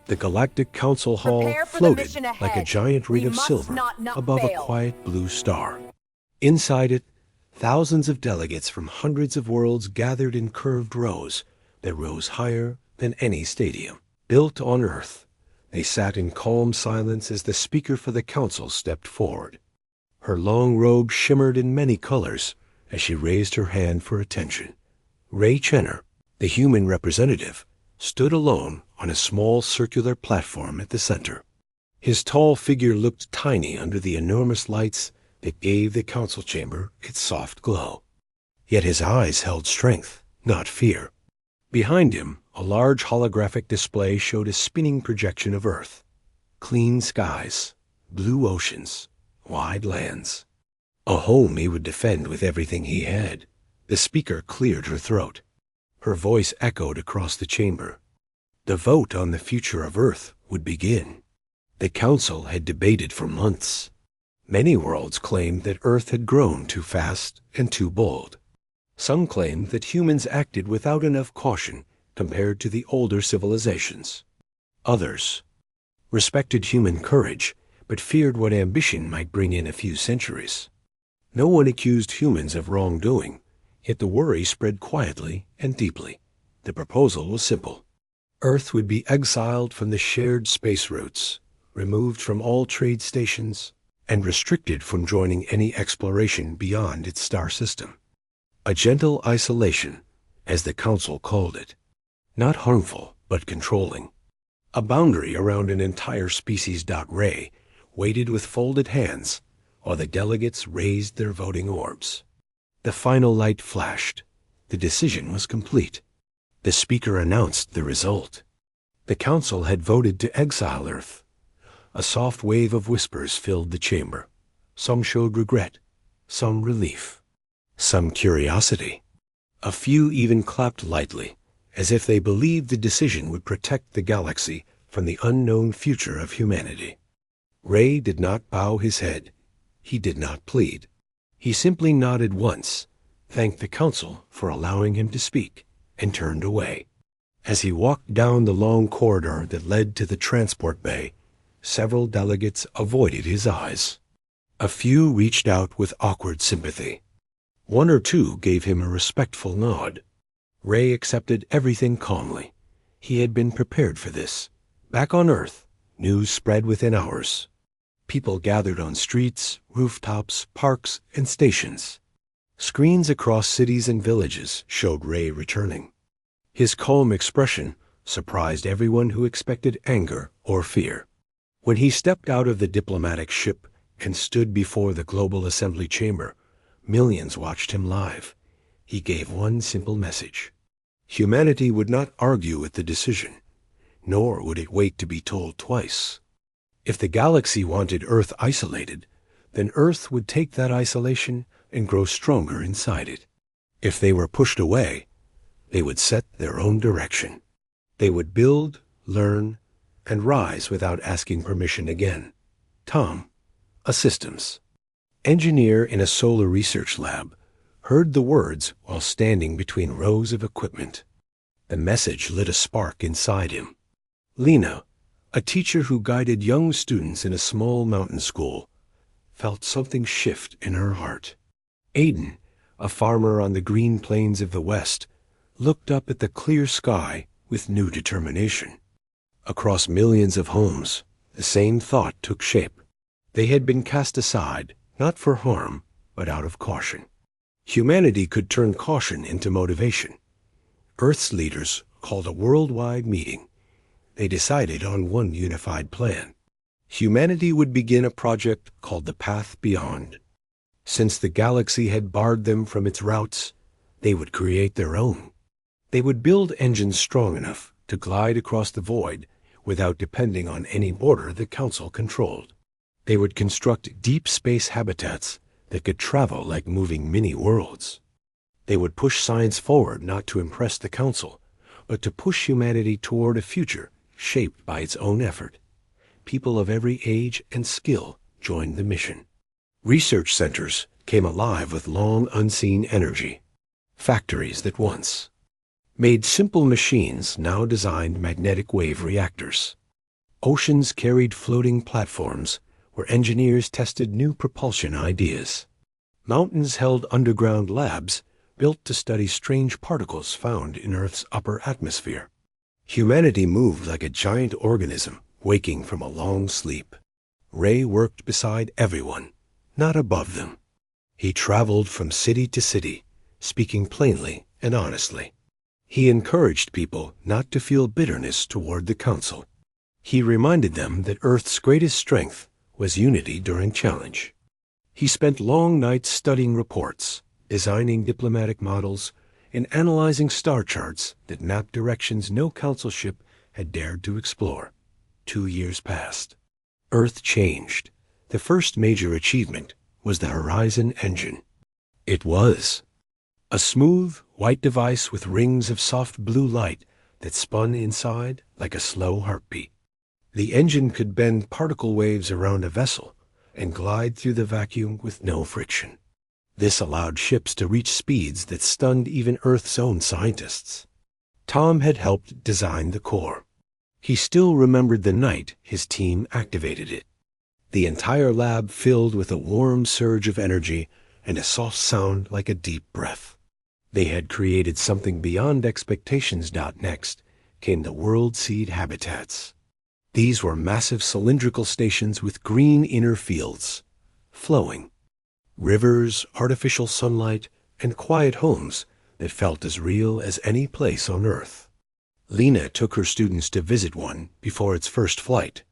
The Galactic Council Hall Prepare for the floated mission like a ahead. giant We ring of must silver not above a fail. quiet blue star. Inside it, thousands of delegates from hundreds of worlds gathered in curved rows that rose higher than any stadium. Built on Earth, they sat in calm silence as the speaker for the council stepped forward. Her long robe shimmered in many colors as she raised her hand for attention. Ray Chenner, the human representative, stood alone on a small circular platform at the center. His tall figure looked tiny under the enormous lights that gave the council chamber its soft glow. Yet his eyes held strength, not fear. Behind him, a large holographic display showed a spinning projection of Earth. Clean skies, blue oceans, wide lands. A home he would defend with everything he had. The speaker cleared her throat. Her voice echoed across the chamber. The vote on the future of Earth would begin. The council had debated for months. Many worlds claimed that Earth had grown too fast and too bold. Some claimed that humans acted without enough caution compared to the older civilizations. Others respected human courage, but feared what ambition might bring in a few centuries. No one accused humans of wrongdoing, yet the worry spread quietly and deeply. The proposal was simple. Earth would be exiled from the shared space routes, removed from all trade stations, and restricted from joining any exploration beyond its star system. A gentle isolation, as the council called it. Not harmful, but controlling. A boundary around an entire species. Ray waited with folded hands while the delegates raised their voting orbs. The final light flashed. The decision was complete. The speaker announced the result. The council had voted to exile Earth. A soft wave of whispers filled the chamber. Some showed regret, some relief, some curiosity. A few even clapped lightly, as if they believed the decision would protect the galaxy from the unknown future of humanity. Ray did not bow his head. He did not plead. He simply nodded once, thanked the council for allowing him to speak, and turned away. As he walked down the long corridor that led to the transport bay, several delegates avoided his eyes. A few reached out with awkward sympathy. One or two gave him a respectful nod. Ray accepted everything calmly. He had been prepared for this. Back on Earth, news spread within hours. People gathered on streets, rooftops, parks, and stations. Screens across cities and villages showed Ray returning. His calm expression surprised everyone who expected anger or fear. When he stepped out of the diplomatic ship and stood before the Global Assembly chamber, millions watched him live. He gave one simple message. Humanity would not argue with the decision, nor would it wait to be told twice. If the galaxy wanted Earth isolated, then Earth would take that isolation and grow stronger inside it. If they were pushed away, they would set their own direction. They would build, learn, and rise without asking permission again. Tom, a systems engineer in a solar research lab, heard the words while standing between rows of equipment. The message lit a spark inside him. Lena, a teacher who guided young students in a small mountain school, felt something shift in her heart. Aiden, a farmer on the green plains of the West, looked up at the clear sky with new determination. Across millions of homes, the same thought took shape. They had been cast aside, not for harm, but out of caution. Humanity could turn caution into motivation. Earth's leaders called a worldwide meeting. They decided on one unified plan. Humanity would begin a project called the Path Beyond. Since the galaxy had barred them from its routes, they would create their own. They would build engines strong enough to glide across the void without depending on any border the Council controlled. They would construct deep space habitats that could travel like moving mini-worlds. They would push science forward not to impress the Council, but to push humanity toward a future shaped by its own effort. People of every age and skill joined the mission. Research centers came alive with long unseen energy. Factories that once made simple machines now designed magnetic wave reactors. Oceans carried floating platforms where engineers tested new propulsion ideas. Mountains held underground labs built to study strange particles found in Earth's upper atmosphere. Humanity moved like a giant organism waking from a long sleep. Ray worked beside everyone, not above them. He traveled from city to city, speaking plainly and honestly. He encouraged people not to feel bitterness toward the Council. He reminded them that Earth's greatest strength was unity during challenge. He spent long nights studying reports, designing diplomatic models, and analyzing star charts that mapped directions no Council ship had dared to explore. 2 years passed. Earth changed. The first major achievement was the Horizon Engine. It was a smooth, white device with rings of soft blue light that spun inside like a slow heartbeat. The engine could bend particle waves around a vessel and glide through the vacuum with no friction. This allowed ships to reach speeds that stunned even Earth's own scientists. Tom had helped design the core. He still remembered the night his team activated it. The entire lab filled with a warm surge of energy and a soft sound like a deep breath. They had created something beyond expectations. Next came the world seed habitats. These were massive cylindrical stations with green inner fields, flowing. Rivers, artificial sunlight, and quiet homes that felt as real as any place on Earth. Lena took her students to visit one before its first flight.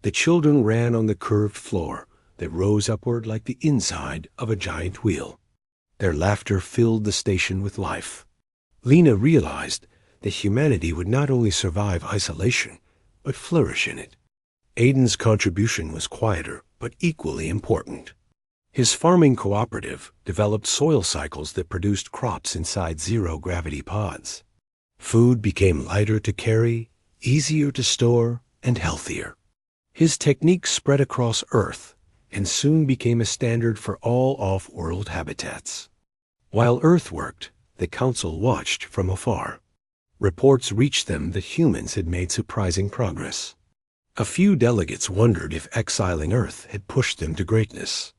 The children ran on the curved floor that rose upward like the inside of a giant wheel. Their laughter filled the station with life. Lena realized that humanity would not only survive isolation, but flourish in it. Aiden's contribution was quieter, but equally important. His farming cooperative developed soil cycles that produced crops inside zero-gravity pods. Food became lighter to carry, easier to store, and healthier. His techniques spread across Earth and soon became a standard for all off-world habitats. While Earth worked, the Council watched from afar. Reports reached them that humans had made surprising progress. A few delegates wondered if exiling Earth had pushed them to greatness.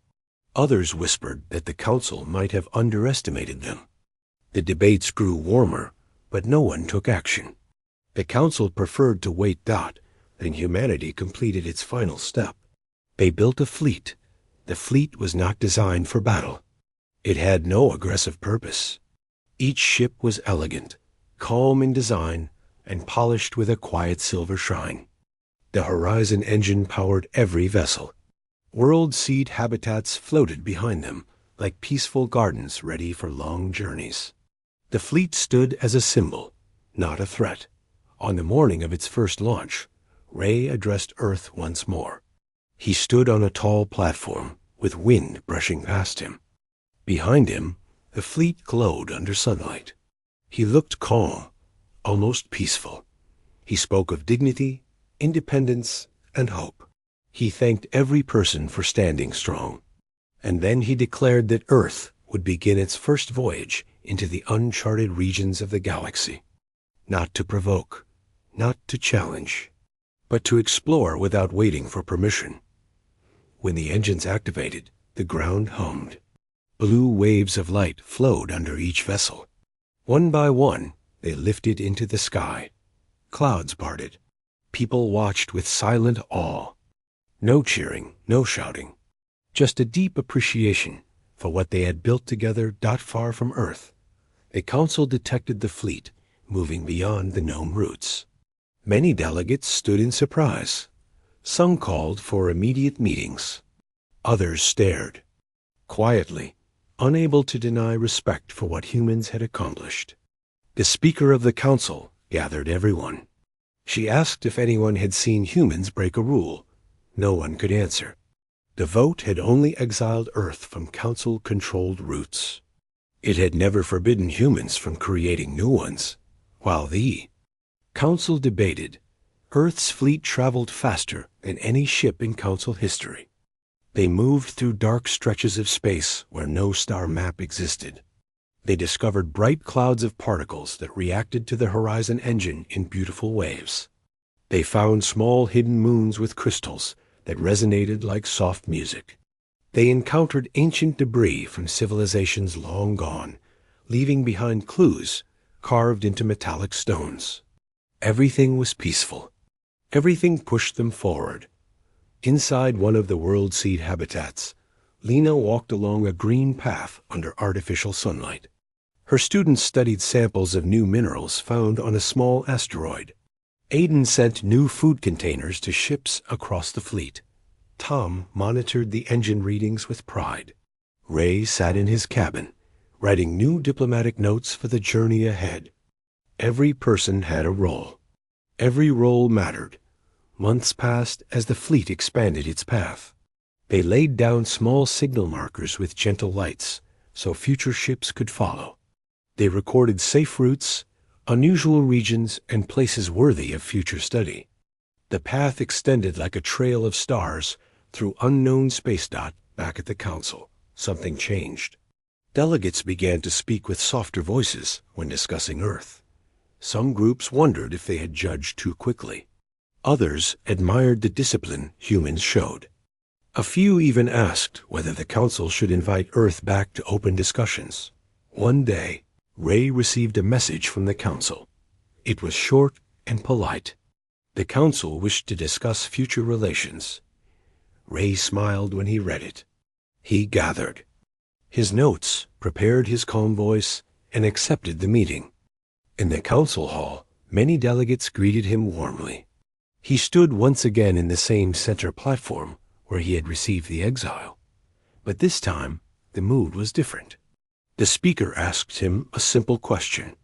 Others whispered that the Council might have underestimated them. The debates grew warmer, but no one took action. The Council preferred to wait. Then humanity completed its final step. They built a fleet. The fleet was not designed for battle. It had no aggressive purpose. Each ship was elegant, calm in design, and polished with a quiet silver shine. The Horizon Engine powered every vessel. World seed habitats floated behind them, like peaceful gardens ready for long journeys. The fleet stood as a symbol, not a threat. On the morning of its first launch, Ray addressed Earth once more. He stood on a tall platform, with wind brushing past him. Behind him, the fleet glowed under sunlight. He looked calm, almost peaceful. He spoke of dignity, independence, and hope. He thanked every person for standing strong. And then he declared that Earth would begin its first voyage into the uncharted regions of the galaxy. Not to provoke, not to challenge, but to explore without waiting for permission. When the engines activated, the ground hummed. Blue waves of light flowed under each vessel. One by one, they lifted into the sky. Clouds parted. People watched with silent awe. No cheering, no shouting. Just a deep appreciation for what they had built together far from Earth. The Council detected the fleet moving beyond the known routes. Many delegates stood in surprise. Some called for immediate meetings. Others stared, quietly, unable to deny respect for what humans had accomplished. The Speaker of the Council gathered everyone. She asked if anyone had seen humans break a rule. No one could answer. The vote had only exiled Earth from Council-controlled routes. It had never forbidden humans from creating new ones, while the Council debated. Earth's fleet traveled faster than any ship in Council history. They moved through dark stretches of space where no star map existed. They discovered bright clouds of particles that reacted to the Horizon Engine in beautiful waves. They found small hidden moons with crystals that resonated like soft music. They encountered ancient debris from civilizations long gone, leaving behind clues carved into metallic stones. Everything was peaceful. Everything pushed them forward. Inside one of the world seed habitats, Lena walked along a green path under artificial sunlight. Her students studied samples of new minerals found on a small asteroid. Aiden sent new food containers to ships across the fleet. Tom monitored the engine readings with pride. Ray sat in his cabin, writing new diplomatic notes for the journey ahead. Every person had a role. Every role mattered. Months passed as the fleet expanded its path. They laid down small signal markers with gentle lights so future ships could follow. They recorded safe routes, unusual regions, and places worthy of future study. The path extended like a trail of stars through unknown space dot. Back at the council, something changed. Delegates began to speak with softer voices when discussing Earth. Some groups wondered if they had judged too quickly. Others admired the discipline humans showed. A few even asked whether the council should invite Earth back to open discussions. One day, Ray received a message from the council. It was short and polite. The council wished to discuss future relations. Ray smiled when he read it. He gathered. His notes prepared his calm voice and accepted the meeting. In the council hall, many delegates greeted him warmly. He stood once again in the same center platform where he had received the Exile. But this time, the mood was different. The speaker asked him a simple question.